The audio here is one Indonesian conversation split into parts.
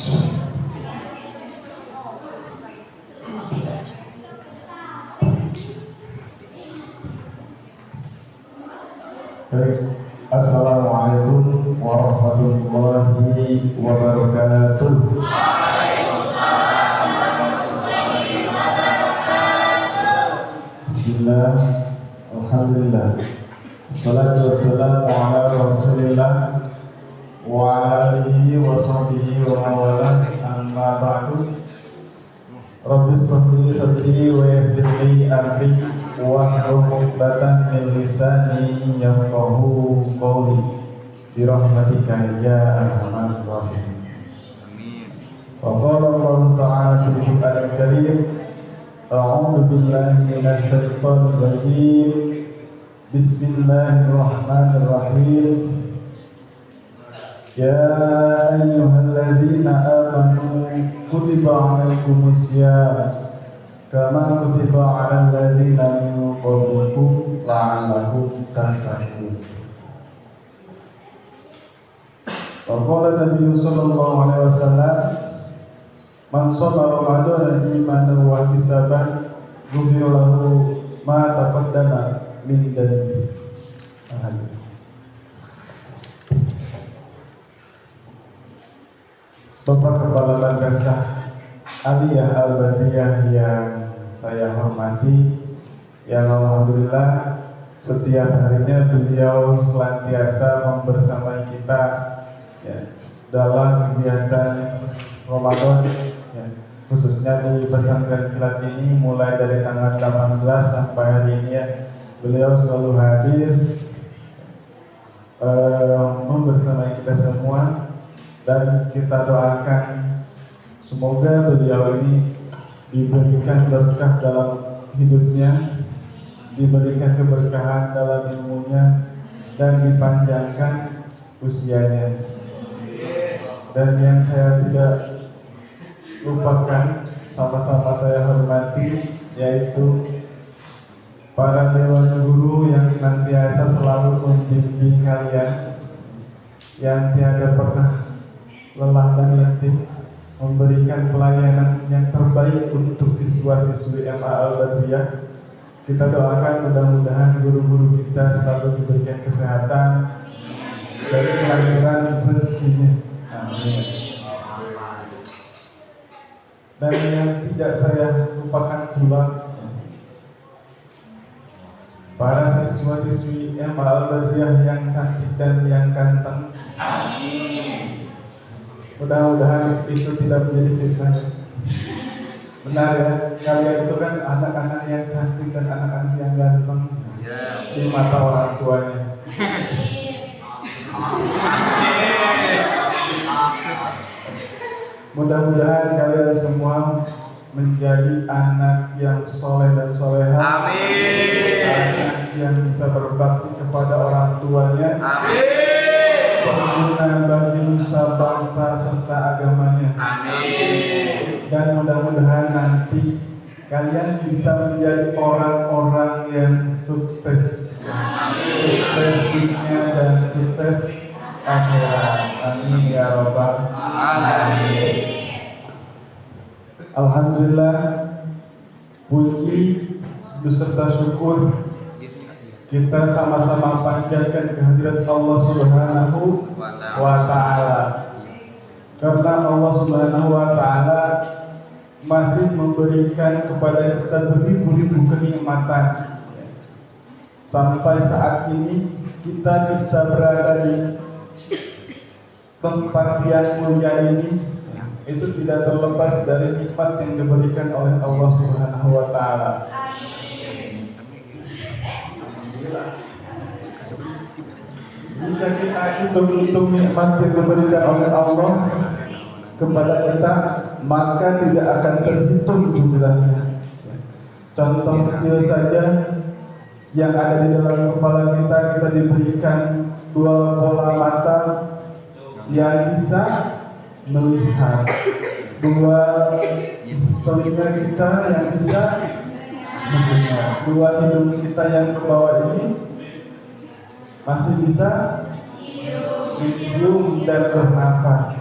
Baik. Assalamualaikum warahmatullahi wabarakatuh. Bismillah, alhamdulillah, wassalatu wassalamu ala rasulillah wa ala alihi wa sahbihi wa mawalah, amma ba'du. Rabbi shrah li sadri wa yassir li amri wahlul 'uqdatam min lisani yafqahu qawli bi rahmatika ya arhamar rahimin. Wa qala Allah ta'ala fil Qur'anil Karim, a'udzu billahi minasy syaithanir rajim. Bismillahirrahmanirrahim. Ya ayyuhalladzina amanu kutiba 'alaikumusiyam kama kutiba 'alal ladzina min qablikum la'allakum tattaqun. Wa qala Nabi sallallahu alaihi wasallam, man shoma ramadhana imanan wa ihtisaban ghufira lahu ma taqaddama min dhanbihi. Bapak Kepala Madrasah Aliyah Al-Badriyah yang saya hormati, yang alhamdulillah setiap harinya beliau senantiasa membersamai kita ya, dalam kegiatan Ramadan ya, khususnya di pesantren kilat ini mulai dari tanggal 18 sampai hari ini ya, beliau selalu hadir membersamai kita semua. Dan kita doakan semoga beliau ini diberikan berkah dalam hidupnya, diberikan keberkahan dalam ilmunya, dan dipanjangkan usianya. Dan yang saya tidak lupakan, sama-sama saya hormati, yaitu para dewan guru yang senantiasa selalu membimbing kalian, yang tiada pernah lelah dan letih memberikan pelayanan yang terbaik untuk siswa-siswi MA Al-Badriyah. Kita doakan mudah-mudahan guru-guru kita selalu diberikan kesehatan dan kelancaran rezekinya. Amin. Dan yang tidak saya lupakan pula, para siswa-siswi MA Al-Badriyah yang cantik dan yang ganteng. Amin. Mudah-mudahan itu tidak menjadi fitnah. Benar ya, kalian itu kan anak-anak yang cantik dan anak-anak yang ganteng di mata orang tuanya. Mudah-mudahan kalian semua menjadi anak yang soleh dan soleha. Amin. Anak yang bisa berbakti kepada orang tuanya. Amin. Berguna bagi nusa bangsa serta agamanya. Amin. Dan mudah-mudahan nanti kalian bisa menjadi orang-orang yang sukses. Amin. Sukses dunia dan sukses akhirat. Amin ya rabbal alamin. Alhamdulillah, puji beserta syukur kita sama-sama panjatkan kehadirat Allah Subhanahu wa Ta'ala, karena Allah Subhanahu wa Ta'ala masih memberikan kepada kita beribu-ribu kenikmatan. Sampai saat ini kita bisa berada di tempat yang mulia ini, itu tidak terlepas dari nikmat yang diberikan oleh Allah Subhanahu wa Ta'ala. Jika kita hitung-hitung nikmat yang diberikan oleh Allah kepada kita, maka tidak akan terhitung jumlahnya. Contoh kecil saja yang ada di dalam kepala kita, kita diberikan 2 bola mata yang bisa melihat, 2 telinga kita yang bisa mendengar, 2 hidung kita yang ke bawah ini masih bisa mencium dan bernafas.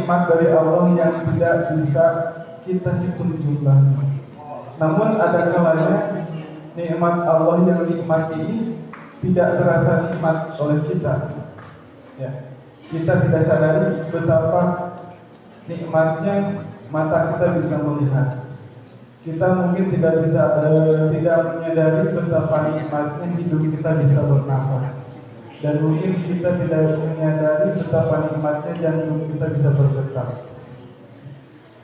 nikmat dari Allah yang tidak bisa kita hitung jumlahnya. Namun ada kalanya nikmat Allah yang nikmat ini tidak terasa nikmat oleh kita. Ya, kita tidak sadari betapa nikmatnya mata kita bisa melihat. Kita mungkin tidak menyadari betapa nikmatnya hidup kita bisa bernafas. Dan mungkin kita tidak menyadari betapa nikmatnya jantung kita bisa bergetar.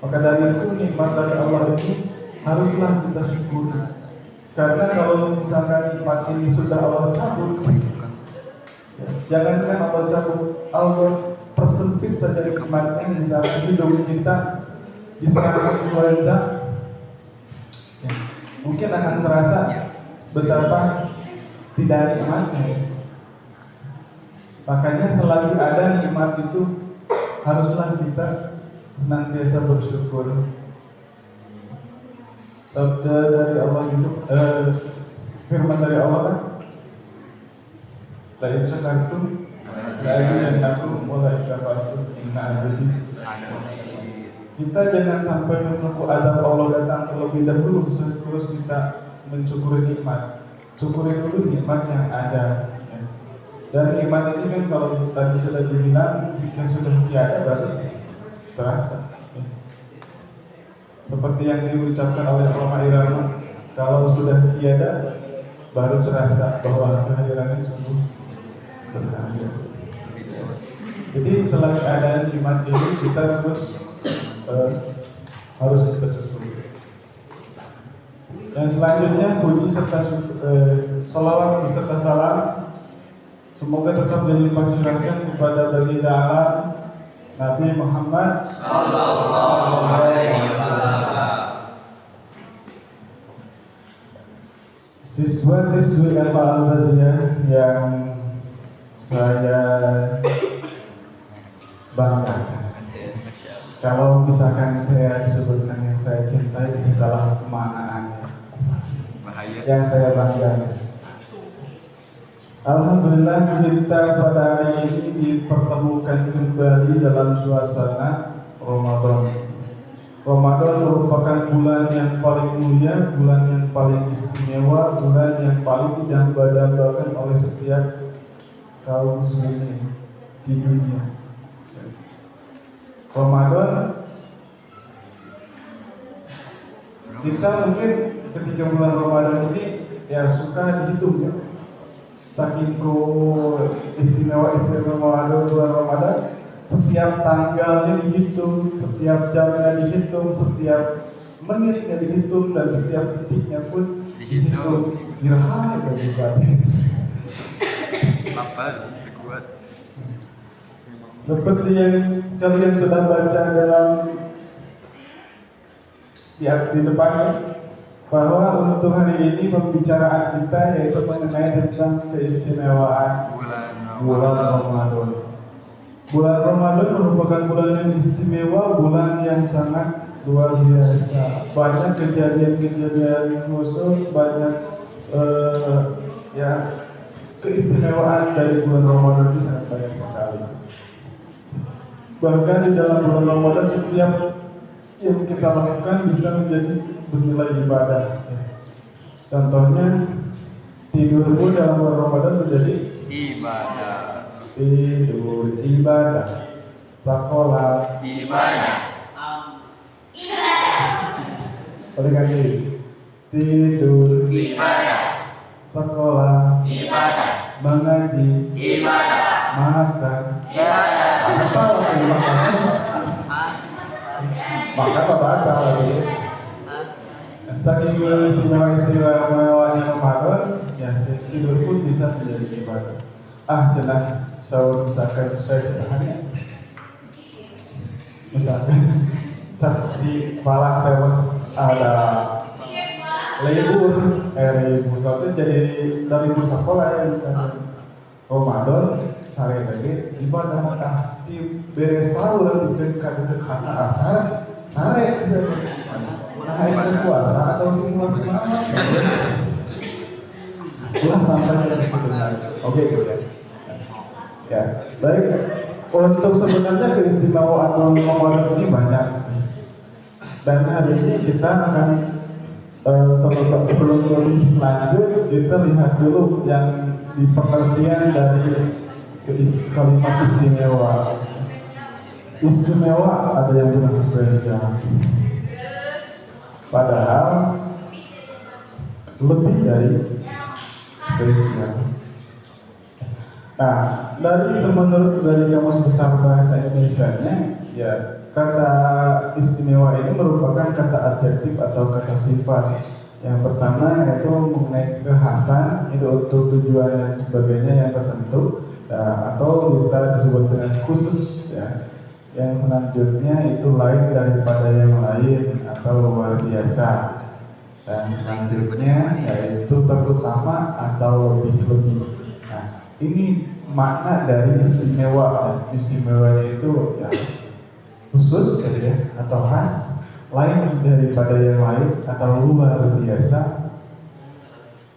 Maka dari itu nikmat dari Allah ini haruslah kita syukuri. Karena kalau misalkan nikmat ini sudah Allah cabut, jangankan Allah cabut, Allah persempit saja nikmatnya. Misalnya hidup kita diserang influenza, mungkin akan terasa betapa tidak nikmatnya. Makanya selagi ada nikmat itu haruslah kita senantiasa bersyukur. Sabda dari Allah itu, firman dari Allah kan, la in syakartum la azidannakum wa la in kafartum inna azabi. Kita jangan sampai menunggu azab Allah datang terlebih dahulu terus kita mensyukuri nikmat. Syukuri dulu nikmat yang ada. Dan nikmat ini kan kalau tadi sudah dibilang, jika sudah tiada berarti terasa. Seperti yang diucapkan oleh ulama irama, kalau sudah tiada baru terasa bahwa kehadirannya sungguh berharga. Jadi selagi ada nikmat ini kita terus harus bersyukur. Dan selanjutnya puji serta salawat beserta salam semoga tetap dilimpahkan kepada baginda alam Nabi Muhammad sallallahu alaihi wasallam. Siswa-siswi Al-Badiyah yang saya banggakan. Kalau misalkan saya disebutkan yang saya cintai, itu salah kemaknaannya. Yang saya banggakan. Alhamdulillah kita pada hari ini dipertemukan kembali dalam suasana Ramadan. Ramadan merupakan bulan yang paling mulia, bulan yang paling istimewa, bulan yang paling didambakan oleh setiap kaum muslimin di dunia. Ramadan, kita mungkin ketika bulan Ramadan ini ya suka dihitung ya. Saking istimewa bulan Ramadan, setiap tanggalnya dihitung, setiap jamnya dihitung, setiap menitnya dihitung, dan setiap detiknya pun dihitung. Gerhana juga. Seperti yang kalian sudah baca dalam di depannya, bahwa untuk hari ini pembicaraan kita yaitu mengenai tentang keistimewaan bulan Ramadan. Bulan Ramadan merupakan bulan yang istimewa, bulan yang sangat luar biasa. Banyak kejadian-kejadian khusus, banyak keistimewaan dari bulan Ramadan itu sangat banyak sekali. Bahkan di dalam bulan Ramadan setiap yang kita lakukan bisa menjadi bernilai ibadah. Contohnya tidur pun dalam bulan Ramadan menjadi ibadah. Tidur ibadah, sekolah ibadah. Oleh karena itu, tidur ibadah, sekolah ibadah, mengaji ibadah, masak ibadah. Apa lagi makan apa baca lagi? Saking istimewa-istimewanya Ramadan, ya tidur pun bisa menjadi ibadah. Jelas sahur misalkan saya sehari, misalkan saksi malam lewat ada libur, libur jadi dari libur sekolah ya misalkan Ramadan sehari lagi ibadah maka di beres sahur di dekat asar sehari itu puasa atau simulasi mana? Pulang sampai ke oke, ya. Ya, baik. Untuk sebenarnya keistimewaan bulan Ramadan ini banyak, dan hari ini kita akan sebelum lebih lanjut kita lihat dulu yang di pengertian dari kalimat istimewa. Istimewa ada yang bilang spesial, padahal lebih dari spesial. Nah, menurut dari Kamus Besar Bahasa Indonesianya, ya kata istimewa ini merupakan kata adjektif atau kata sifat. Yang pertama yaitu mengenai kekhasan, itu untuk tujuan dan sebagainya yang tertentu, atau bisa disebut dengan khusus, ya. Yang selanjutnya itu lain daripada yang lain atau luar biasa. Dan selanjutnya yaitu terutama atau lebih-lebih. Nah, ini makna dari istimewa. Istimewa itu ya khusus gitu ya, atau khas, lain daripada yang lain atau luar biasa,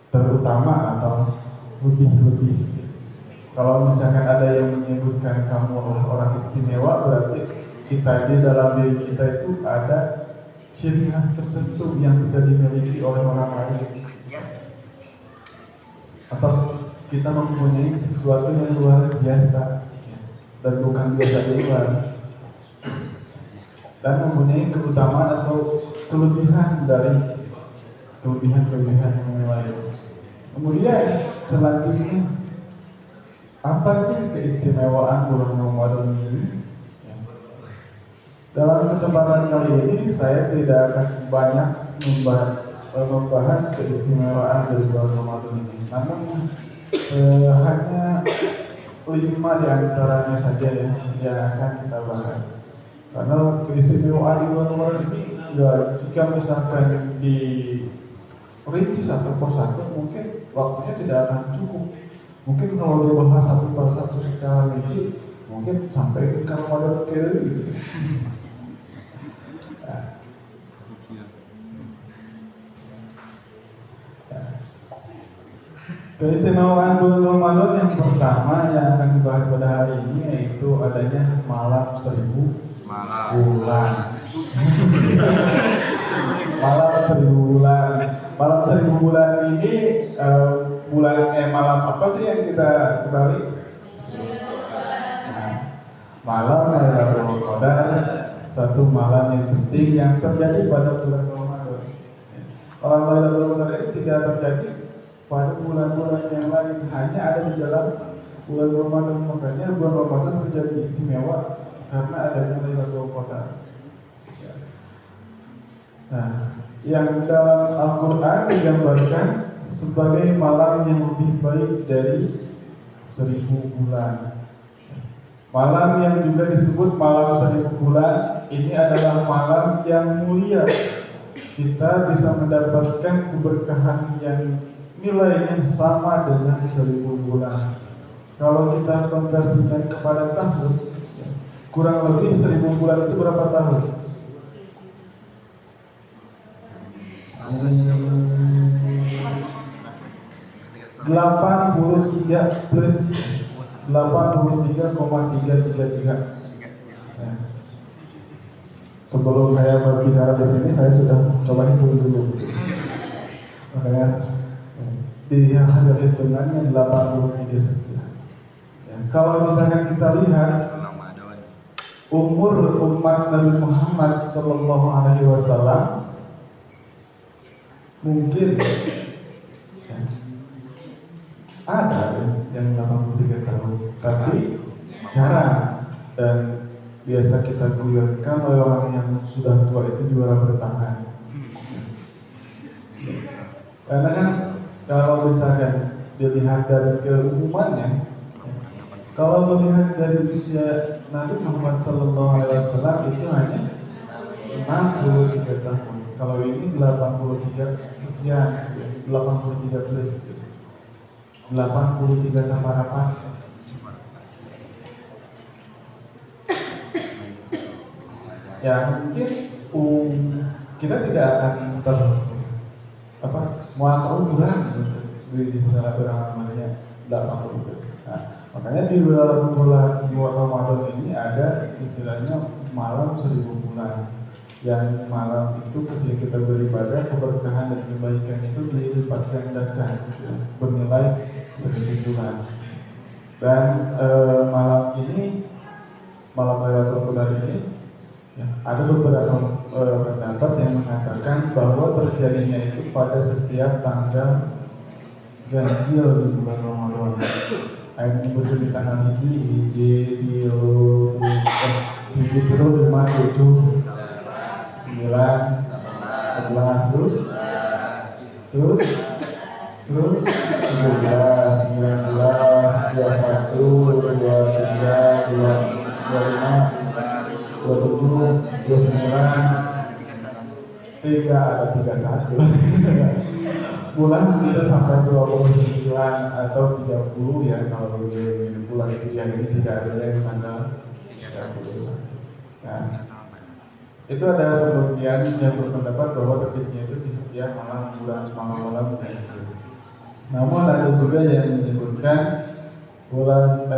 terutama atau lebih-lebih. Kalau misalkan ada yang menyebutkan kamu adalah orang istimewa, berarti kita di dalam diri kita itu ada ciri khas tertentu yang tidak dimiliki oleh orang lain, atau kita mempunyai sesuatu yang luar biasa dan bukan biasa di luar, dan mempunyai keutamaan atau kelebihan dari kelebihan yang lain. Kemudian selanjutnya, apa sih keistimewaan bulan Ramadan ini? Dalam kesempatan kali ini saya tidak akan banyak membahas keistimewaan dari bulan Ramadan ini, namun hanya 5 diantaranya saja yang akan kita bahas. Karena keistimewaan di bulan Ramadan ini, ya, jika misalkan di rinci satu persatu mungkin waktunya tidak akan cukup. Mungkin kalau dibahas satu persatu secara rinci, mungkin sampai ke Ramadan ke. Keistimewaan bulan Ramadan yang pertama yang akan dibahas pada hari ini yaitu adanya malam 1000 bulan. Malam 1000 bulan ini malam apa sih yang kita kembali? Malam Lailatul Qadar, satu malam yang penting yang terjadi pada bulan Ramadan. Malam Lailatul Qadar ini tidak terjadi pada bulan-bulan yang lain, hanya ada di dalam bulan Ramadan. Makanya bulan Ramadan menjadi istimewa karena adanya Lailatul Qadar. Nah, yang dalam Al-Quran digambarkan sebagai malam yang lebih baik dari 1000 bulan. Malam yang juga disebut malam 1000 bulan ini adalah malam yang mulia. Kita bisa mendapatkan keberkahan yang nilainya sama dengan 1000 bulan. Kalau kita konversikan kepada tahun, kurang lebih 1000 bulan itu berapa tahun? 83 plus 83,333. Nah, sebelum saya berbicara di sini, saya sudah coba hitung dulu. Makanya di hasil hitungannya 83 sekian. Ya, kalau misalnya kita lihat umur umat Nabi Muhammad Shallallahu Alaihi Wasallam mungkin ya, ada yang 83 tahun, tapi jarang, dan biasa kita guyurkan oleh orang yang sudah tua itu juara bertahan. Karena kan kalau misalkan dilihat dari keumumannya, kalau melihat dari usia Nabi Muhammad Shallallahu Alaihi Wasallam itu hanya 63 tahun. Kalau ini 83 sekian, 83 plus. 83 sama apa? Ya mungkin kita tidak akan muat umuran di sana beramalnya 80. Nah, makanya di bulan Ramadan istilahnya malam 1000 bulan. Yang malam itu ketika kita beribadah, keberkahan dan kebaikan itu dilipat gandakan, bernilai 1000 bulan. Dan malam ini, malam Lailatul Qadar ini, ya, ada beberapa pendapat yang mengatakan bahwa terjadinya itu pada setiap tanggal ganjil di bulan Ramadan. Ayat ini di tanggal hiji, hiji, 5, 7, 9, 11, terus 11, 19, 21, 23, 25, 27, 29, ada 31. Bulan tidak sampai 29 atau 30 ya, kalau di bulan itu yang ini tidak ada yang tanggal 30. Nah, itu ada sebagian yang berpendapat bahwa terbitnya itu di setiap malam malam ganjil. Namun ada juga yang menyebutkan bulan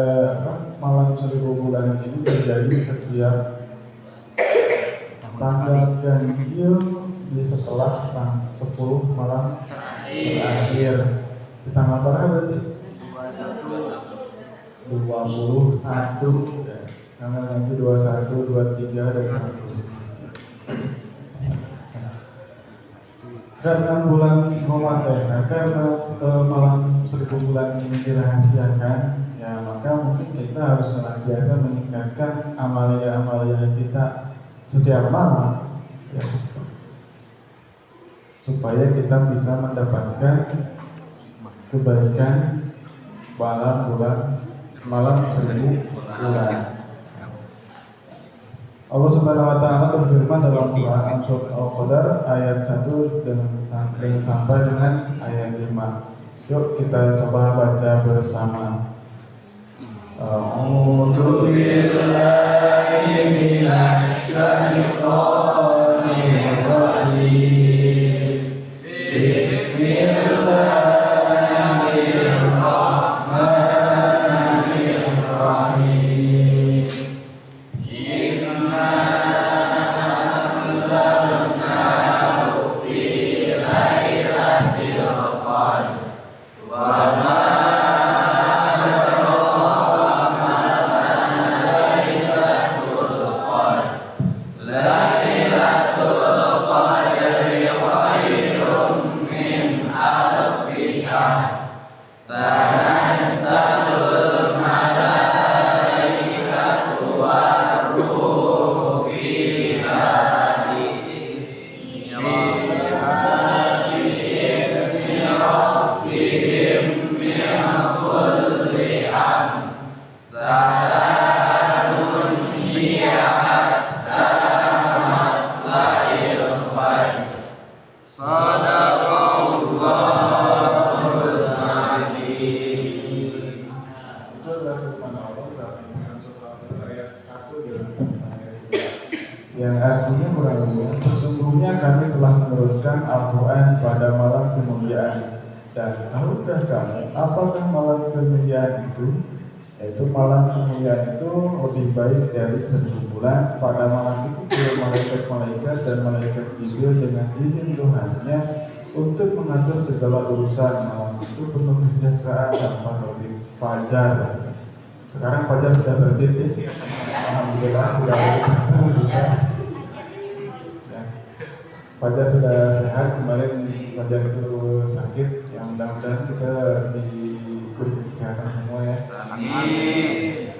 malam 1000 bulan ini terjadi setiap tanggal ganjil di setelah 10 malam terakhir. Di tanggal berapa berarti? 21 ya. Tanggal nanti 21, 23 dan 1. Karena bulan Ramadan, karena malam 1000 bulan ini dirahasiakan, ya maka mungkin kita harus senantiasa meningkatkan amalia-amalia kita setiap malam, ya, supaya kita bisa mendapatkan kebaikan malam 1000 bulan. Allah Subhanahu wa taala berfirman dalam Quran surat Al-Qadar ayat 1 dan sampai dengan ayat 5. Yuk kita coba baca bersama. A'udzu billahi minasy syaithanir rajim. Bismillahirrahmanirrahim. Yang artinya kurang lebih, sesungguhnya kami telah menurunkan Al-Quran pada malam kemuliaan. Dan tahukah kamu apakah malam kemuliaan itu? Yaitu malam kemuliaan itu lebih baik dari 1000 bulan. Pada malam itu malaikat-malaikat dan malaikat Jibril dengan izin Tuhannya untuk mengatur segala urusan. Malam itu penuh kesejahteraan tanpa terbit fajar. Sekarang fajar sudah terbit ya. Alhamdulillah sudah terbit. Fajar sudah sehat, kemarin Fajar itu sakit, yang mudah-mudahan kita diberi kesehatan semua ya. Amin.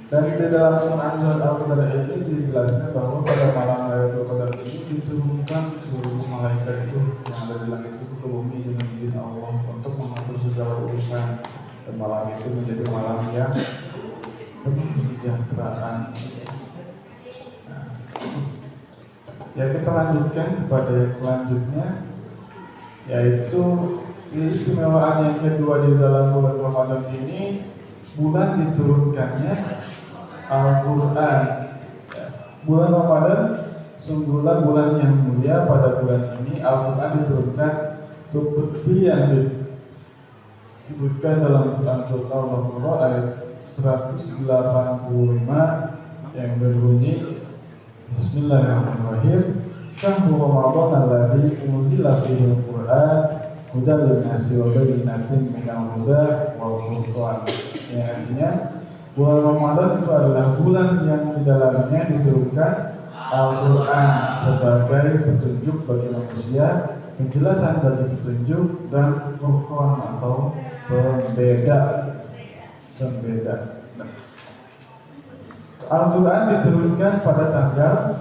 Dan di dalam Quran surat Al-Qadar ini dijelaskan bahwa pada malam Lailatul Qadar ini diturunkan seluruh malaikat itu yang ada di langit itu ke bumi dengan izin Allah untuk mengatur segala urusan. Dan malam itu menjadi malam yang penuh kesejahteraan. Ya, kita lanjutkan kepada yang selanjutnya, yaitu keistimewaan yang kedua di dalam bulan Ramadan ini, bulan diturunkannya Al-Quran. Bulan Ramadan sungguhlah bulan yang mulia. Pada bulan ini Al-Quran diturunkan seperti yang disebutkan dalam Quran Surah Al-Baqarah ayat 185 yang berbunyi Bismillahirrahmanirrahim. Syahru Ramadan alladzi unzila fihi al-Qur'an hudan lin-nasi wa bayyinatin minal huda wal furqan. Ya, artinya bulan Ramadan itu adalah bulan yang di dalamnya diturunkan Al-Quran sebagai petunjuk bagi manusia, penjelasan bagi petunjuk, dan furqan atau pembeda. Al-Quran diturunkan pada tanggal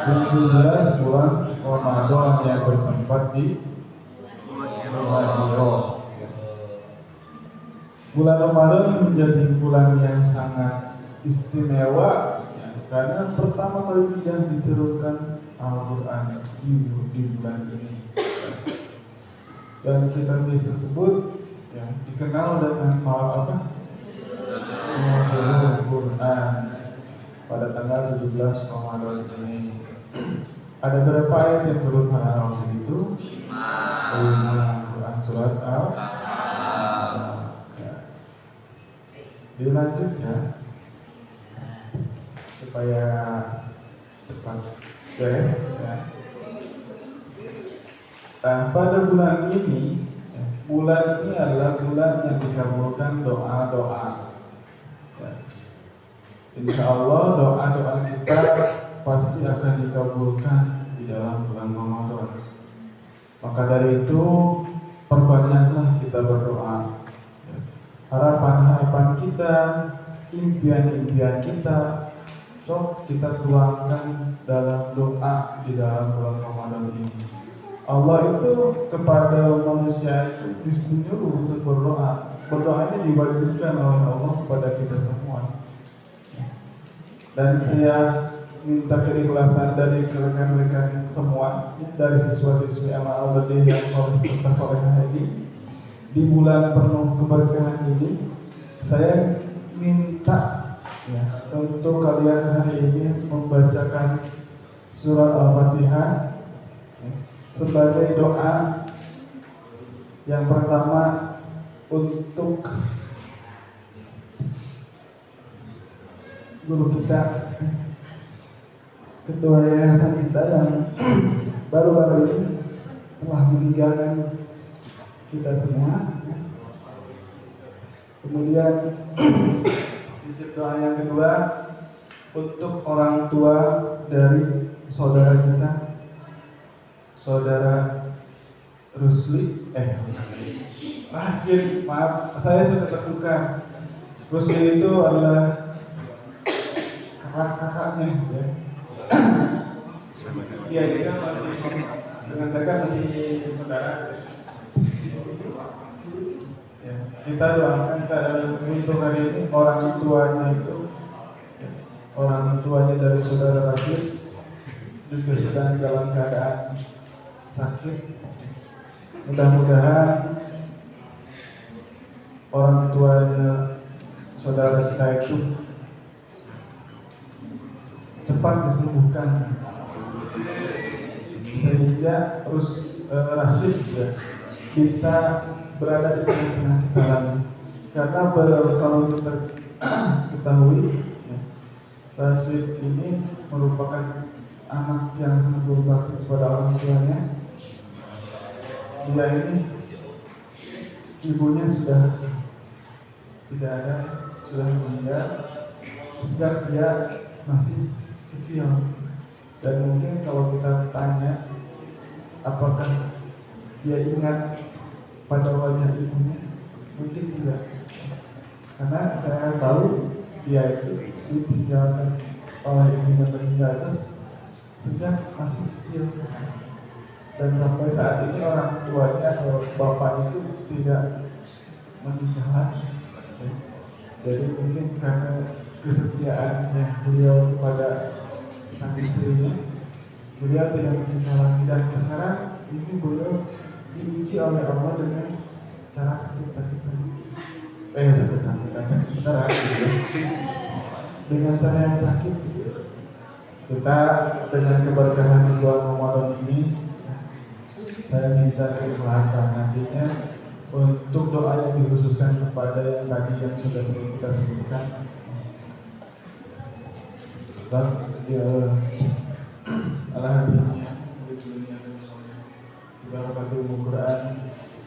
17 bulan Ramadan yang bertempat di bulan Ramadan. Bulan Ramadan menjadi bulan yang sangat istimewa ya, karena pertama kali yang diturunkan Al-Quran di bulan ini. Dan kita bisa sebut ya, dikenal dengan malam apa? Al-Quran pada tanggal 17 Ramadan ini. Ada berapa ayat yang turun pada waktu itu? 5 Quran surat Al-Qur'an. Dilanjut ya, supaya cepat beres ya. Nah, pada bulan ini adalah bulan yang dikabulkan doa-doa. Ya. Insya Allah doa-doa kita pasti akan dikabulkan di dalam bulan Ramadan. Maka dari itu perbanyaklah kita berdoa. Harapan-harapan kita, impian-impian kita, kita tuangkan dalam doa di dalam bulan Ramadan ini. Allah itu kepada manusia itu disuruh untuk berdoa. Berdoa ini diwajibkan oleh Allah kepada kita semua. Dan saya minta keikhlasan dari rekan-rekan semua, dari siswa-siswi amal al-badiyah yang soleh serta solehah ini. Di bulan penuh keberkahan ini, saya minta ya, untuk kalian hari ini membacakan surat Al-Fatihah ya, sebagai doa yang pertama untuk guru kita, ketua yayasan kita yang baru-baru ini telah meninggalkan kita semua. Kemudian doa yang kedua untuk orang tua dari saudara kita, saudara Rasyid, maaf saya sudah terbuka. Rusli itu adalah kakaknya ya. Iya, dia masih dengan saya masih saudara. Ya, kita doakan untuk hari ini orang tuanya dari saudara Rasyid juga sedang dalam keadaan sakit. Mudah-mudahan orang tuanya saudara kita itu cepat disembuhkan sehingga Rasyid ya, bisa berada di tengah kita lagi. Karena kalau kita ketahui ya, Rasyid ini merupakan anak yang sangat berbakti kepada orang tuanya. Dia ini ibunya sudah tidak ada, sudah meninggal sejak dia masih kecil. Dan mungkin kalau kita tanya apakah dia ingat pada wajah ibunya, mungkin tidak, karena saya tahu dia itu ditinggalkan oleh ibunya meninggal sejak masih kecil. Dan sampai saat ini orang tuanya atau bapaknya itu tidak menikah lagi. Jadi mungkin karena kesetiaannya beliau kepada istrinya, beliau tidak menikah lagi. Dan sekarang ini beliau diuji oleh Allah dengan cara sakit-sakitan. Dengan cara yang sakit. Kita dengan keberkahan di bulan Ramadan ini, saya minta keikhlasan nantinya untuk doa yang dikhususkan kepada yang tadi yang sudah kita sebutkan. dan dia alhamdulillah Barakatul Quran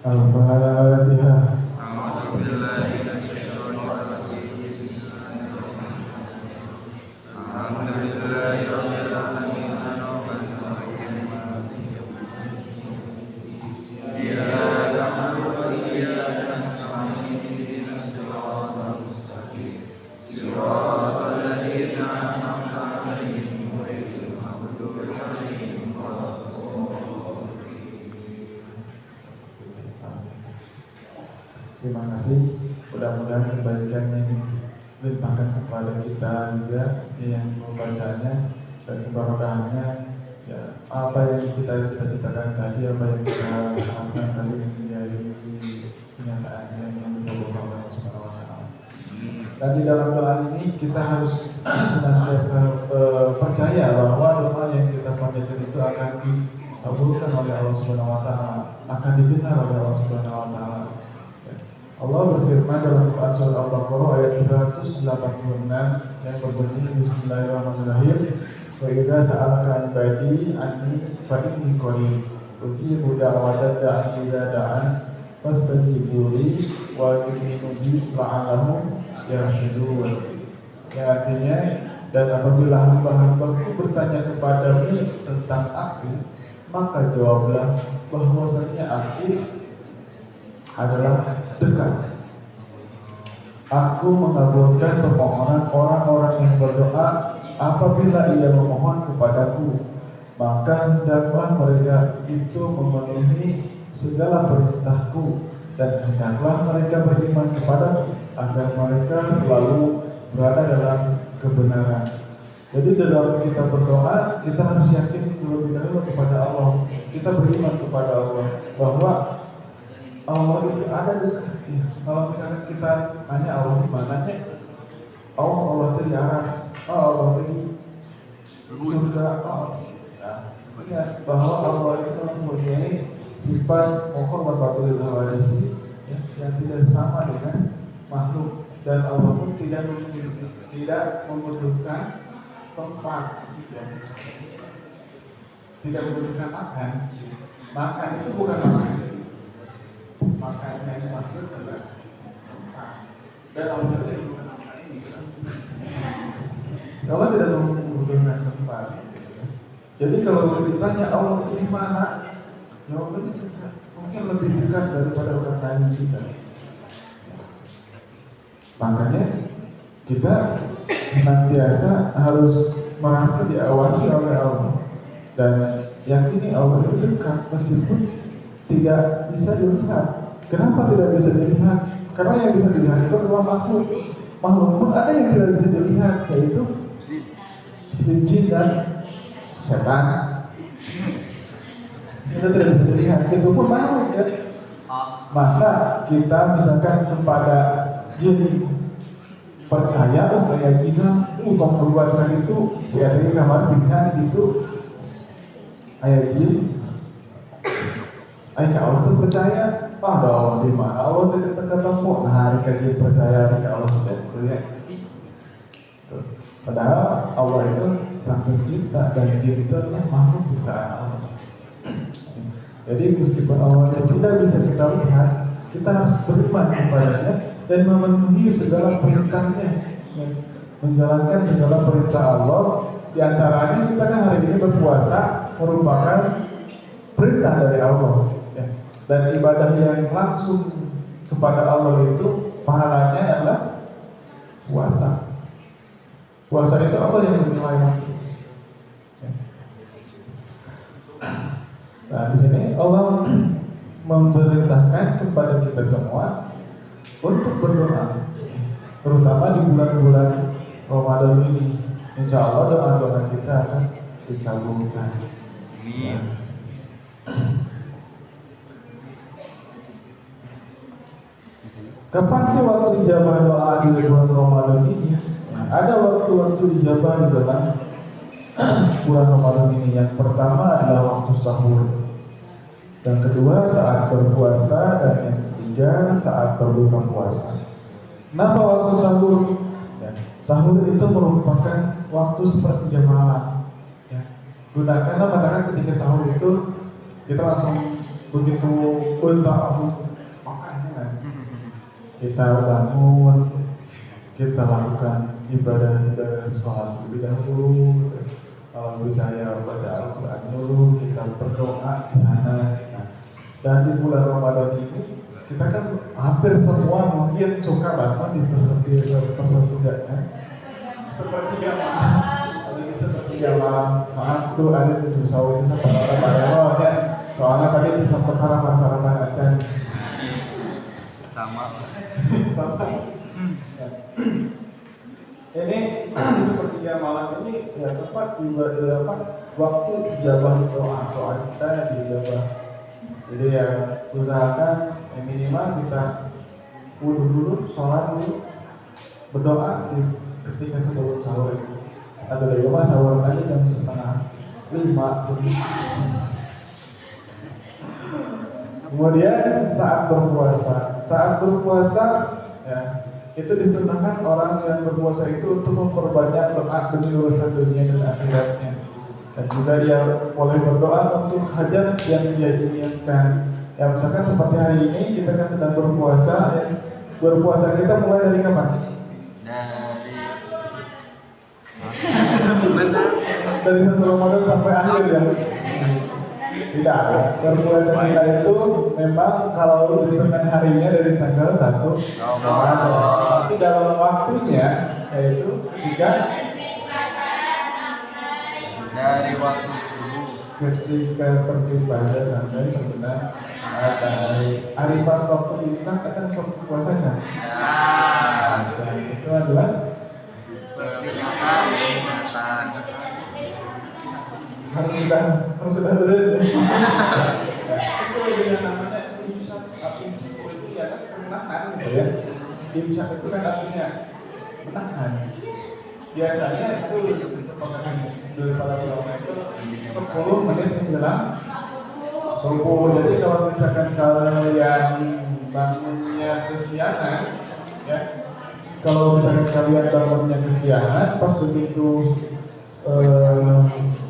Al-Fatihah. Terima kasih. Mudah-mudahan kebaikan ini limpahkan kepada kita juga yang membacanya dan keberkahannya. Ya, apa yang kita cita-citakan tadi, apa yang kita harapkan tadi menjadi kenyataannya yang diridhoi oleh Allah Subhanahu wa taala. Dan di dalam doa ini kita harus senantiasa percaya bahwa doa yang kita panjatkan itu akan dikabulkan oleh Allah Subhanahu wa taala, akan didengar oleh Allah Subhanahu wa taala. Allah berfirman dalam Quran surat Al-Baqarah ayat 186 yang berbunyi Bismillahirrahmanirrahim. Wa idza sa'alaka ibadi anni fa inni qarib ujibu da'watad da'i idza da'an fastajibu li wa yu'minu bi la'allahum yarshudun. Yang artinya, dan apabila hamba-hambaku bertanya kepadamu tentang aku, maka jawablah bahwasanya aku adalah dekat. Aku mengabulkan permohonan orang-orang yang berdoa apabila ia memohon kepadaku, maka hendaklah mereka itu memenuhi segala perintahku, dan hendaklah mereka beriman kepadaku agar mereka selalu berada dalam kebenaran. Jadi dalam kita berdoa, kita harus yakin terlebih dahulu kepada Allah. Kita beriman kepada Allah bahwa Allah itu ada dekat. Ya, kalau misalnya kita nanya Allah di mana nya, Allah itu di aras, Allah itu di surga. Ya, bahwa Allah itu mempunyai sifat pokok batul hawadis yang tidak sama dengan makhluk, dan Allah pun tidak membutuhkan tempat, tidak membutuhkan makan. Makan itu bukan makan. Makan yang dimaksud adalah dan Allah tidak membutuhkan tempat. Jadi kalau ditanya Allah di mana, jawabannya mungkin lebih dekat daripada orang lain kita. Makanya kita senantiasa harus merasa diawasi oleh Allah dan yakini Allah itu dekat meskipun tidak bisa dilihat. Kenapa tidak bisa dilihat? Karena yang bisa dilihat itu adalah makhluk. Makhluk pun ada yang tidak bisa dilihat, yaitu jin dan setan. Kita tidak bisa dilihat. Itu pun makhluk ya. Masa kita misalkan kepada jin percaya, kayak jin, kau perbuatan itu, si ada di kamar pingsan gitu, ayat jin. Ayah Allah itu percaya, ada Allah di mana? Allah tidak ketemu. Nah, hari kasih percaya ke Allah tidak lihat. Padahal Allah itu sang pencipta dan jin itu adalah makhluk ciptaan Allah. Jadi meskipun Allah itu tidak bisa kita lihat, kita harus beriman kepadanya dan memenuhi segala perintahnya, menjalankan segala perintah Allah. Di antaranya kita kan hari ini berpuasa merupakan perintah dari Allah. Dan ibadah yang langsung kepada Allah itu pahalanya adalah puasa. Puasa itu apa yang menilai waktu? Nah, di sini Allah memerintahkan kepada kita semua untuk berdoa, terutama di bulan-bulan Ramadan ini. Insya Allah doa-doa kita akan dikabulkan. Kapan sih waktu ijabah doa di bulan Ramadan ini? Nah, ada waktu-waktu ijabah di dalam bulan Ramadan ini. Yang pertama adalah waktu sahur, yang kedua saat berpuasa, dan yang ketiga saat berbuka puasa. Kenapa waktu sahur? Ya, Sahur itu merupakan waktu sepertiga malam. Ya. Gunakanlah katakan ketika sahur itu kita langsung begitu makan kan. Kita bangun, kita lakukan ibadah sholat lebih dahulu. Kalau bisa ya baca Al-Quran dulu, kita berdoa di sana. Nah, dan di bulan Ramadan ini kita kan hampir semua mungkin suka banget di persetujuan sepertiga malam, sepertiga malam. Maaf tuh ada tujuh sahur ini sampai orang ya. Soalnya tadi sempat sarapan aja. Sama. Ini di sepertiga malam ini ya tepat juga waktu dijabah doa kita dijabah. Jadi ya usahakan minimal kita wudu dulu, sholat dulu, berdoa ketika sebelum sahur itu. Atau dari rumah sahur aja jam 4:30. Kemudian saat berpuasa ya, itu disunahkan orang yang berpuasa itu untuk memperbanyak doa demi urusan dunia dan akhiratnya. Dan juga dia boleh berdoa untuk hajat yang dia inginkan. Ya misalkan seperti hari ini kita kan sedang berpuasa. Ya. Berpuasa kita mulai dari kapan? Dari 1 Ramadan sampai akhir ya. Tidak, berpuasa kita itu memang kalau ditentukan harinya dari tanggal 1 Ramadan. Tapi dalam waktunya yaitu ketika dari waktu subuh ketika terbit fajar sampai terbenam matahari. Hari pas waktu imsak kan waktu puasanya. Dan itu adalah peringatan. harus sudah berada. Sesuai dengan namanya imsak. Itu ya kan kemenahan gitu ya. Imsak itu kan artinya menahan. Biasanya itu disepakati dari para ulama itu 10 menit menjelang subuh. Jadi kalau misalkan kalian bangunnya kesiangan, ya, kalau misalkan kalian bangunnya kesiangan, pas begitu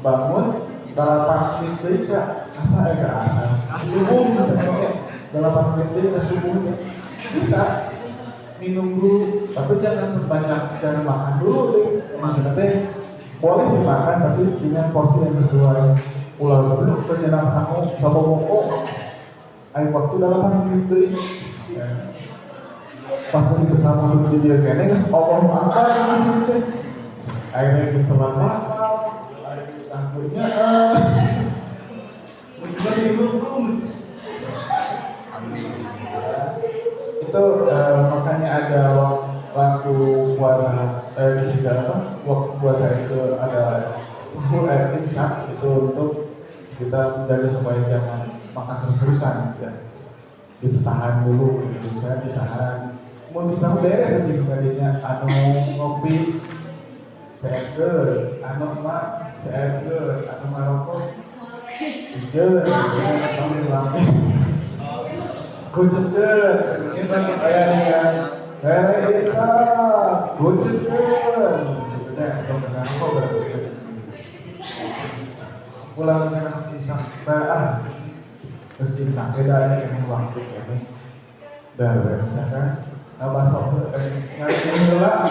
bangun dalam menit ke subuh misalnya dalam menit ke subuhnya bisa minum dulu, tapi jangan banyak makan dulu deh. Maksudnya boleh dimakan tapi dengan porsi yang sesuai. Ulang dulu penyenang kamu sama moko. Ayo waktu dalam menit ya. Pas begitu sama dulu dia kayaknya Allah makan gitu. Akhirnya kita makan, akhirnya itu makanya ada waktu puasa waktu puasa itu ada sahur imsak itu untuk kita menjaga supaya jangan makan terus-terusan ya. Ditahan dulu gitu, saya ditahan mau bisa beres aja tadinya anu ngopi saya ke anu mak saya ke anu maroko jujur sambil lama Goces ke, ini sakit ayahnya. Kita goces ke. Udah, dengan kok berarti. Pulang dengan sampai terus sampai dah ini waktu ini. Dah misalkan, basok nyari lah.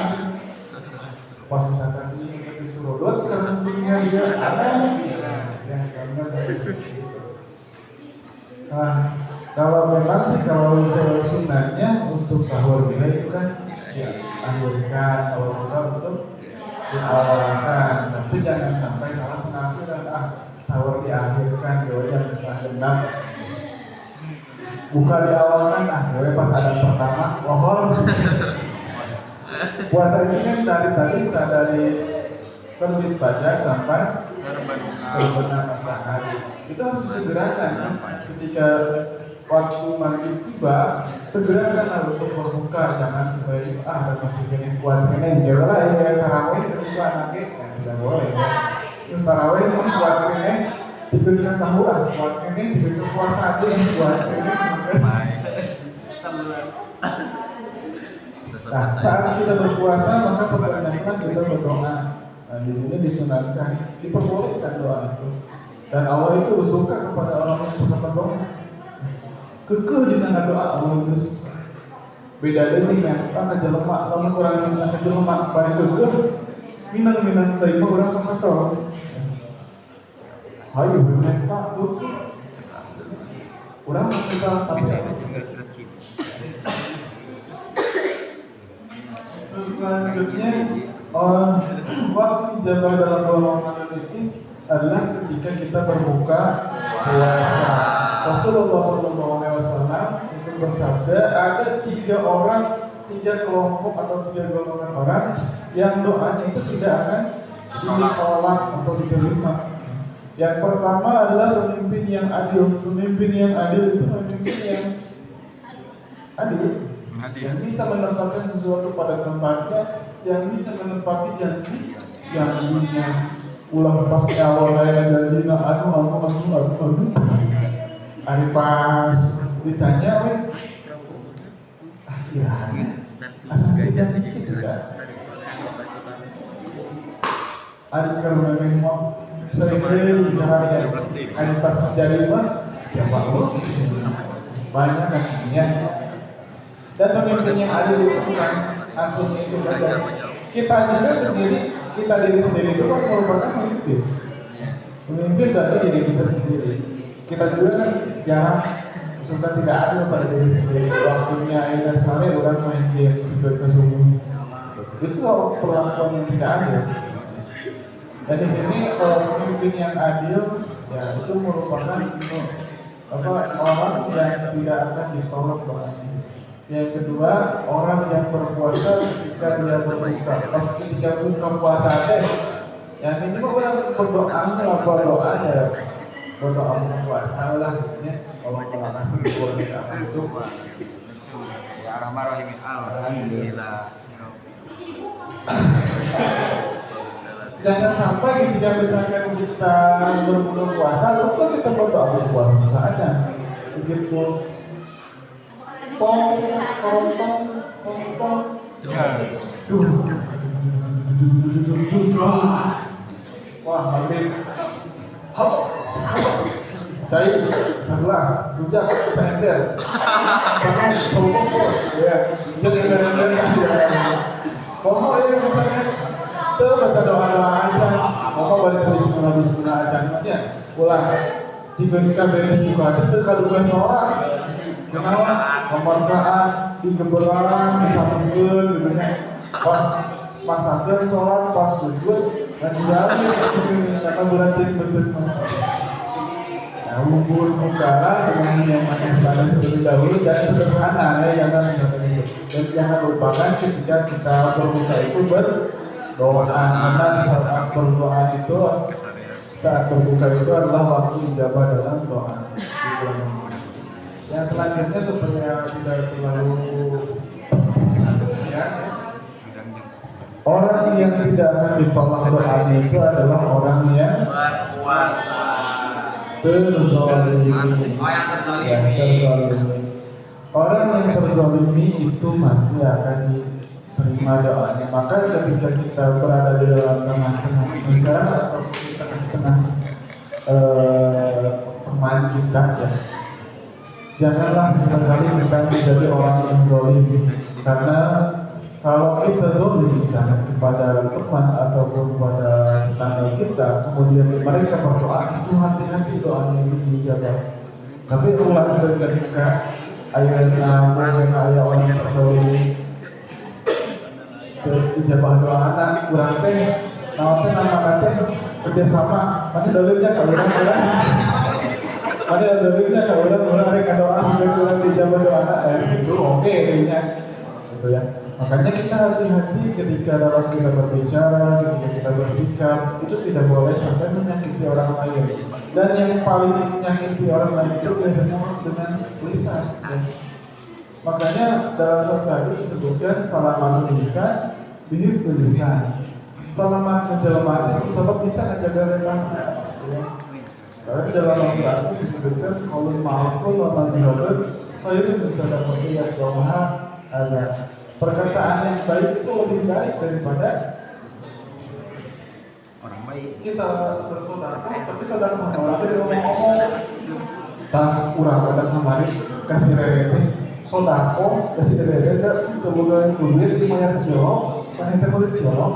Pas misalkan ini disuruh dot karena punya dia ada. Ya, karena kalau memang sih kalau sunatnya untuk sahur kita itu kan ya akhirkan kalau kita untuk diawalkan, tapi jangan sampai salah penafsiran sahur diakhirkan jangan setelah gendam buka diawalkan pas ada pertama lohor. Puasa ini kan dari terbit fajar sampai terbenam matahari itu harus disegerakan kan? Ketika waktu maghrib tiba segerakan harus berbuka, jangan supaya dan masih pengen kuat kene ya lah ya tarawih berbuka nanti tidak boleh ya. Terus tarawih kuat kene diberikan sahur kuat kene diberikan puasa aja yang kuat kene. Nah, saat kita berpuasa maka perbanyak berdoa. Nah, di sini disunatkan, diperbolehkan doa itu. Dan Allah itu suka kepada orang yang suka berdoa. Kekeh di sana doa Allah itu suka. Beda dengan yang kita jelema, kamu kurang minang jelema, bari kekeh. Minang terima orang sama sholat. Hayu bener Pak, orang kita tapi selanjutnya waktu ijabah dalam golongan ini adalah ketika kita berbuka puasa. Rasulullah SAW itu bersabda ada 3 kelompok atau 3 golongan orang yang doanya itu tidak akan ditolak atau diterima. Yang pertama adalah pemimpin yang adil. Pemimpin yang adil itu pemimpin yang adil, yang bisa menempatkan sesuatu pada tempatnya, yang bisa menempati janjinya. Ulah pasti awalnya janjinya anu. Hari pas ditanya, asal tidak tidak. Hari karena memang sering bicara hari pas jadi mah ya bagus banyak kakinya. Dan pemimpin yang adil itu kan artinya itu saja. Kita juga sendiri, kita diri sendiri itu kan merupakan pemimpin. Pemimpin berarti diri kita sendiri. Kita juga kan jarang suka tidak adil pada diri sendiri. Waktunya ayat sore orang main game sudah kesungguh. Itu soal perlakuan yang tidak adil. Dan di sini pemimpin yang adil ya itu merupakan orang yang tidak akan ditolak doanya. Yang kedua, orang yang berpuasa ketika dia berbuka. Pas ketika buka puasa yang ini mah orang berdoa doa aja. Berdoa buka puasa lah ya. Kalau nggak masuk di puasa itu ya Rahman alhamdulillah. Jangan sampai ketika misalkan kita berbuka puasa, lupa kita berdoa buka puasa aja. Begitu. Pong. Wah, Habib. Hop. Saya 11, rujak, sender. Bahkan sombong bos. Ya, pokok ini misalnya tuh baca doa aja. Pokok balik bismillah aja. Ya, ulang. Jika kita beres buka itu kalau bukan orang. Kenapa? Kemerdekaan, dikebelaan, disambungkan, gitu kan. Pas akhir sholat, pas sujud, dan dijalan kata beratin betul. Nah, ukur mukara dengan yang makan sekalian terlebih dahulu dan sederhana ya, jangan dan jangan lupakan ketika kita berbuka itu berdoa. Karena saat berdoa itu, saat berbuka itu adalah waktu ijabah dalam doa. Yang selanjutnya supaya tidak terlalu ya, orang yang tidak akan ditolak doanya itu adalah orang yang Berpuasa. terzalimi. Orang yang terzalimi itu masih akan diterima doanya. Maka ketika kita berada di dalam tengah-tengah masyarakat atau di tengah-tengah teman kita ya, janganlah sesekali kita menjadi orang yang zalim, karena kalau kita zalim kepada teman ataupun kepada tetangga kita, kemudian mereka berdoa, itu hati-hati doanya itu dijawab. Tapi ulang ketika ayatnya bukan ayat orang yang zalim, dijawab doa anak kurang teh, nama kerjasama, mana zalimnya kalau ada dalilnya kalau orang mereka doa sampai kurang dijawab doa itu oke kayaknya gitu ya. Makanya kita hati-hati ketika dalam kita berbicara, ketika kita bersikap itu tidak boleh sampai menyakiti orang lain. Dan yang paling menyakiti orang lain itu biasanya dengan lisan ya. Makanya dalam surat tadi disebutkan salaman lisan bihir lisan. Salaman kejelmaan itu sebab bisa menjaga relasi ya. Karena dalam Al-Quran itu disebutkan qaulun ma'rufun wa ma'rufun khairun min shadaqatin yatba'uha adza. Perkataan yang baik itu lebih baik daripada kita bersaudara, tapi saudara mana orang itu ngomong-ngomong. Tak urang ada kemarin kasih rere sodako kasih rere itu bukan duit di mayat cilok, kan itu bukan cilok,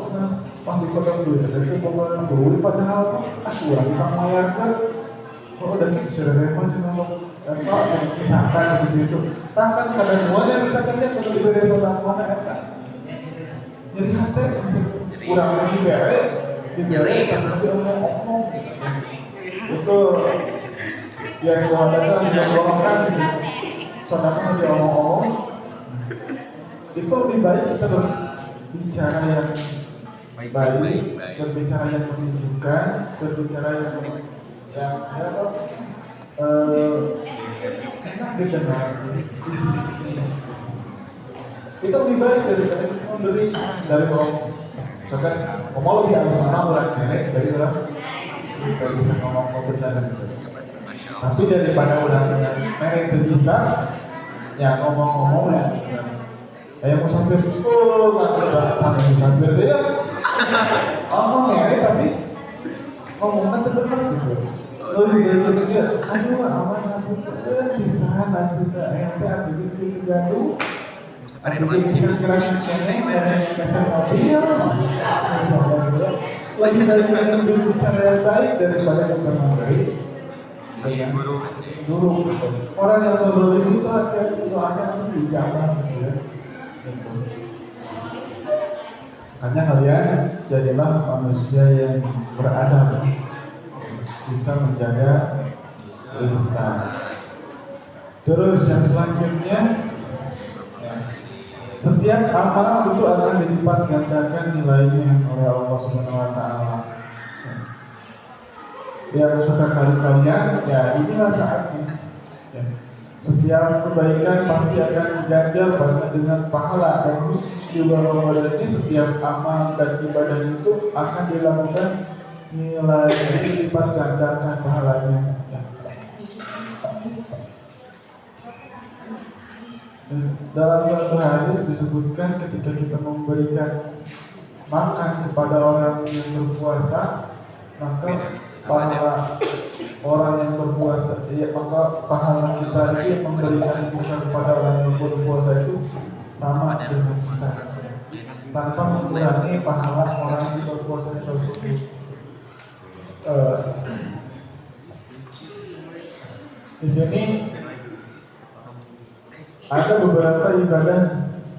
pas di kota duit itu bukan duit padahal urang di mayat kan, kalau udah gitu rere mah cuma apa yang misalkan gitu, tak kan kadang semuanya misalkan dia kalau diberi sodako mana jadi hati urang lagi bere, diberi tapi ngomong itu yang ada kan yang golongan saudara dia omong-omong itu lebih baik kita berbicara yang baik, berbicara yang menunjukkan, berbicara yang enak didengar. Itu lebih baik daripada memberi dari orang. Misalkan ngomong lebih halus orang nenek dari orang bisa ngomong bercanda. Tapi daripada udah merek itu bisa, ya ngomong-ngomong ya, kayak musafir, ada musafir dia, ngomong merek tapi ngomongnya benar gitu. Lebih dari dia, aduh aman aku di sana juga, ente ambil itu gaduh, ambil kira-kira cengeng dan kasar mobil, lagi dari yang bicara yang baik daripada yang baik. Guru orang yang berbeda itu hati-hati doanya harus dijaga ya. Hanya kalian jadilah manusia yang beradab, bisa menjaga lisan. Terus yang selanjutnya, setiap amal itu akan dilipat gandakan nilainya oleh Allah Subhanahu Wa Taala. Yang suka kalian, ya inilah saatnya. Ya. Setiap kebaikan pasti akan diganjar dengan pahala, dan khusus di bulan Ramadan ini setiap amal dan ibadah itu akan dilakukan nilai dilipat gandakan pahalanya. Ya. Dalam suatu hadis disebutkan ketika kita memberikan makan kepada orang yang berpuasa, maka pahala orang yang berpuasa, ya maka pahala kita yang memberikan bukan kepada orang yang berpuasa itu sama dengan kita, tanpa mengurangi pahala orang yang berpuasa tersebut. Di sini ada beberapa ibadah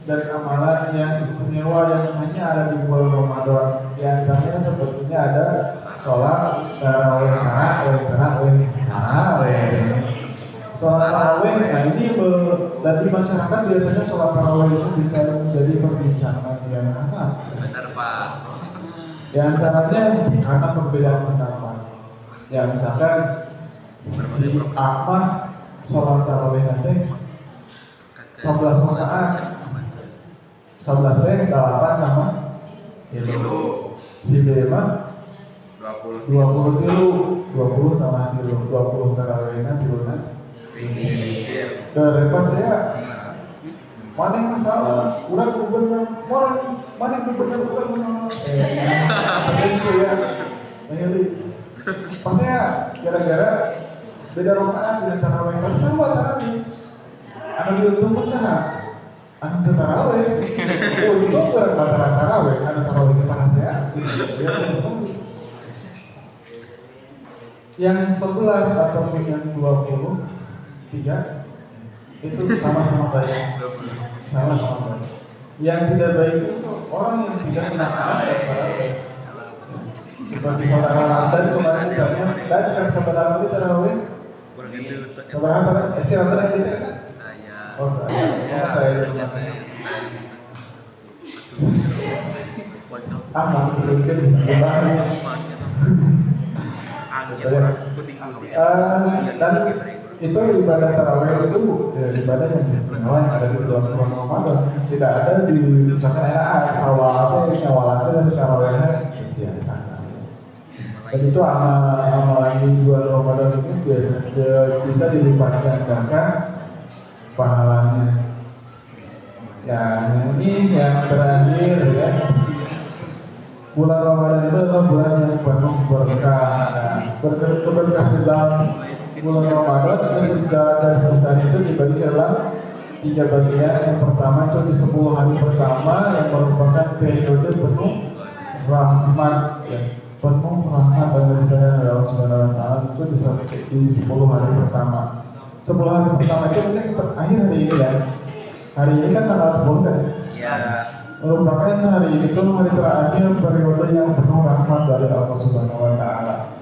dan amalan yang istimewa yang hanya ada di bulan Ramadan. Di antaranya sepertinya ada sholat tarawih, sholat tarawih. Nah ini dan di masyarakat biasanya sholat tarawih itu bisa menjadi perbincangan yang hangat. Benar Pak. Di antaranya karena perbedaan pendapat. Ya misalkan si Ahmad sholat tarawih nanti 11 rakaat, 11 8 sama itu si Bema 20 tambah 20 tarawihna tiluna repas saya mana yang masalah urang gubernur mana yang gubernur itu ya pas saya gara-gara beda rakaat dengan tarawih kan sama tarawih anu diuntungkan cara anu tarawih oh itu berapa tarawih anu tarawih ke panas ya yang 11 atau yang 23 itu sama-sama baik. Sama-sama baik. Yang tidak baik itu orang yang tidak menahan tarawih. Seperti saudara Ramadan kemarin banyak dan kan saudara Ramadan tarawih. Saudara Ramadan si Ramadan yang itu kan? Oh saya. Aman belum kan? Dan itu ibadah tarawih itu ibadah yang istimewa yang ada di bulan Ramadan. Tidak ada di misalkan awalnya tarawihnya biasa. Dan itu amalan di bulan Ramadan itu bisa dilipat gandakan pahalanya. Ya ini yang terakhir ya. Bulan Ramadan itu adalah bulan yang penuh berkah. Berkah di dalam bulan Ramadan itu dari besar itu dibagi dalam 3 bagian. Yang pertama itu di 10 hari pertama yang merupakan periode penuh rahmat, ya. Penuh rahmat dari saya Allah Subhanahu wa taala itu di 10 hari pertama. 10 hari pertama itu mungkin terakhir hari ini ya. Hari ini kan tanggal 10 kan? Ya. Merupakan hari ini itu hari terakhir periode yang penuh rahmat dari Allah Subhanahu wa taala.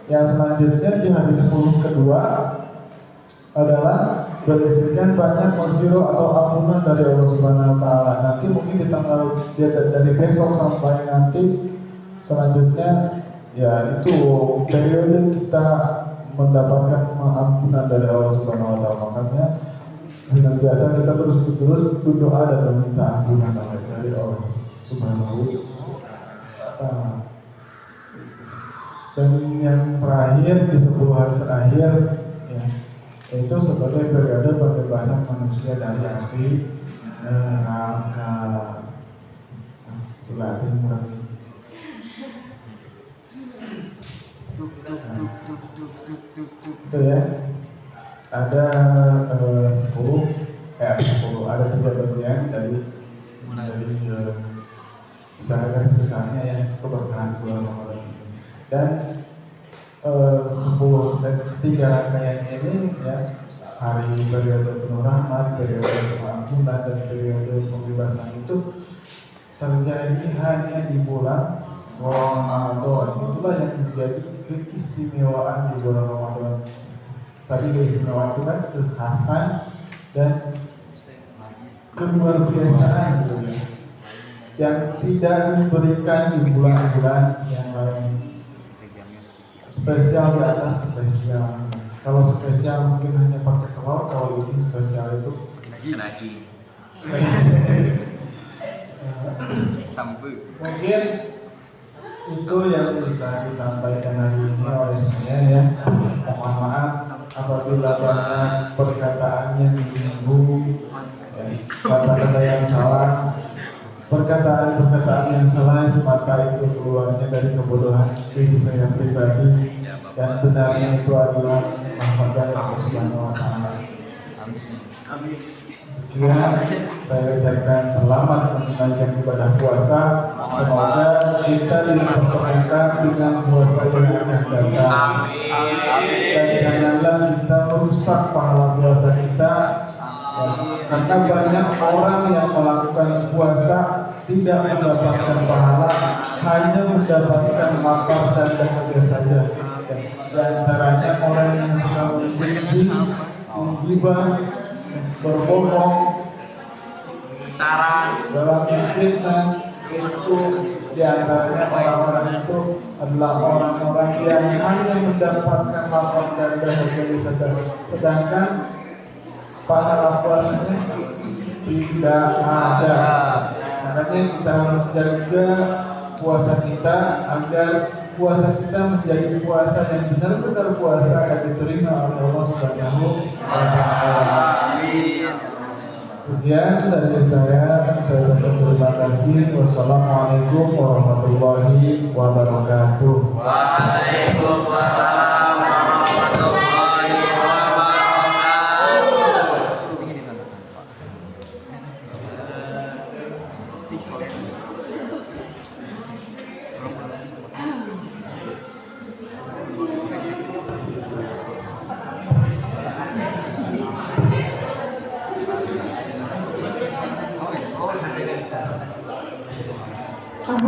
Yang selanjutnya di hari 10 kedua adalah berisikan banyak maghfirah atau ampunan dari Allah Subhanahu wa taala. Nanti mungkin di tanggal dari besok sampai nanti selanjutnya ya itu periode kita mendapatkan ampunan dari Allah Subhanahu wa taala. Makanya senantiasa kita terus berdoa dan meminta ampunan dari Allah Subhanahu wa taala. Dan yang terakhir di 10 hari terakhir ya, itu sebagai periode pembebasan manusia dari api neraka. Berarti murni. Itu ya. Ada 10 ada 3 bagian dari secara garis besarnya ya keberkahan bulan Ramadan ini. Dan 10 dan 3 rangkaian ini ya, hari periode penuh rahmat, periode pengampunan dan periode pembebasan itu terjadi hanya di bulan Ramadan. Itulah yang menjadi keistimewaan di bulan Ramadan. Tadi keistimewaan itu kan kekhasan dan keluar biasaan gitu ya, yang tidak diberikan di bulan-bulan yang lain. Spesial di atas spesial. Kalau spesial mungkin hanya pakai telur, kalau ini spesial itu Daging. Sampai. Mungkin itu yang bisa disampaikan hari ini oleh saya ya. Mohon maaf apabila banyak perkataan yang menyinggung, ya, kata-kata yang salah, perkataan yang salah semata itu keluarnya dari kebodohan diri saya pribadi, dan benarnya itu adalah rahmat dari Allah Subhanahu wa taala. Amin. Sekian saya ucapkan selamat menunaikan ibadah puasa. Semoga kita dipertemukan dengan puasa yang akan datang. Dan janganlah kita merusak pahala puasa kita. Karena banyak orang yang melakukan puasa tidak mendapatkan pahala, hanya mendapatkan lapar dan dahaga saja. Di antaranya orang yang suka menggibah, berbohong, Cara dalam fitnah, itu di antaranya orang-orang itu adalah orang-orang yang hanya mendapatkan lapar dan dahaga saja, sedangkan pahala puasanya tidak ada. Makanya kita harus jaga puasa kita agar puasa kita menjadi puasa yang benar-benar puasa yang diterima oleh Allah Subhanahu wa taala. Sekian dari saya terima kasih. Wassalamualaikum warahmatullahi wabarakatuh. Waalaikumsalam warahmatullahi wabarakatuh.